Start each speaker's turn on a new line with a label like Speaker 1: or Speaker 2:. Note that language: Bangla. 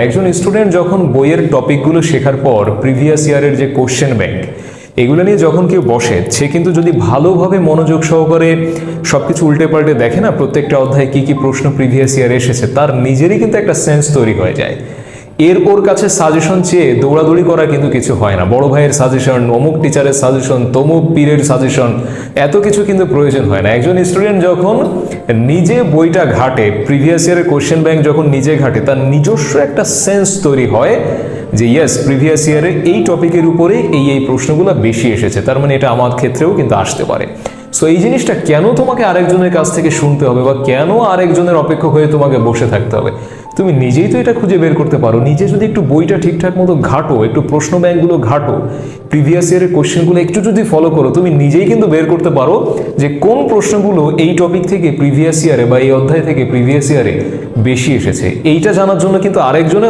Speaker 1: একজন স্টুডেন্ট যখন বইয়ের টপিকগুলো শেখার পর প্রিভিয়াস ইয়ারের যে কোশ্চেন ব্যাংক এগুলো নিয়ে যখন কেউ বসে, সে কিন্তু যদি ভালোভাবে মনোযোগ সহকারে সবকিছু উল্টে পাল্টে দেখে না, প্রত্যেকটা অধ্যায়ে কি কি প্রশ্ন প্রিভিয়াস ইয়ার এসেছে, তার নিজেরই কিন্তু একটা সেন্স তৈরি হয়ে যায়। ওর কাছে সাজেশন চেয়ে দৌড়াদৌড়ি করা কিন্তু কিছু হয় না। বড় ভাইয়ের সাজেশন, অমুক টিচারের সাজেশন, তমুক পীরের সাজেশন, এত কিছু কিন্তু প্রয়োজন হয় না। একজন স্টুডেন্ট যখন নিজে বইটা ঘাটে, প্রিভিয়াস ইয়ারের কোশ্চেন ব্যাংক যখন নিজে ঘাটে, তার নিজস্ব একটা সেন্স তৈরি হয় যে ইয়েস, প্রিভিয়াস ইয়ারে এই টপিকের উপরে এই প্রশ্নগুলো বেশি এসেছে, তার মানে এটা আমার ক্ষেত্রেও কিন্তু আসতে পারে। সো এই জিনিসটা কেন তোমাকে আরেকজনের কাছ থেকে শুনতে হবে বা কেন আরেকজনের অপেক্ষক হয়ে তোমাকে বসে থাকতে হবে? তুমি নিজেই তো এটা খুঁজে বের করতে পারো। নিজে যদি একটু বইটা ঠিকঠাক মতো ঘাটো, একটু প্রশ্ন ব্যাংকগুলো ঘাটো, প্রিভিয়াস ইয়ারের কোশ্চেনগুলো একটু যদি ফলো করো, তুমি নিজেই কিন্তু বের করতে পারো যে কোন প্রশ্নগুলো এই টপিক থেকে প্রিভিয়াস ইয়ারে বা এই অধ্যায় থেকে প্রিভিয়াস ইয়ারে বেশি এসেছে। এইটা জানার জন্য কিন্তু আরেকজনের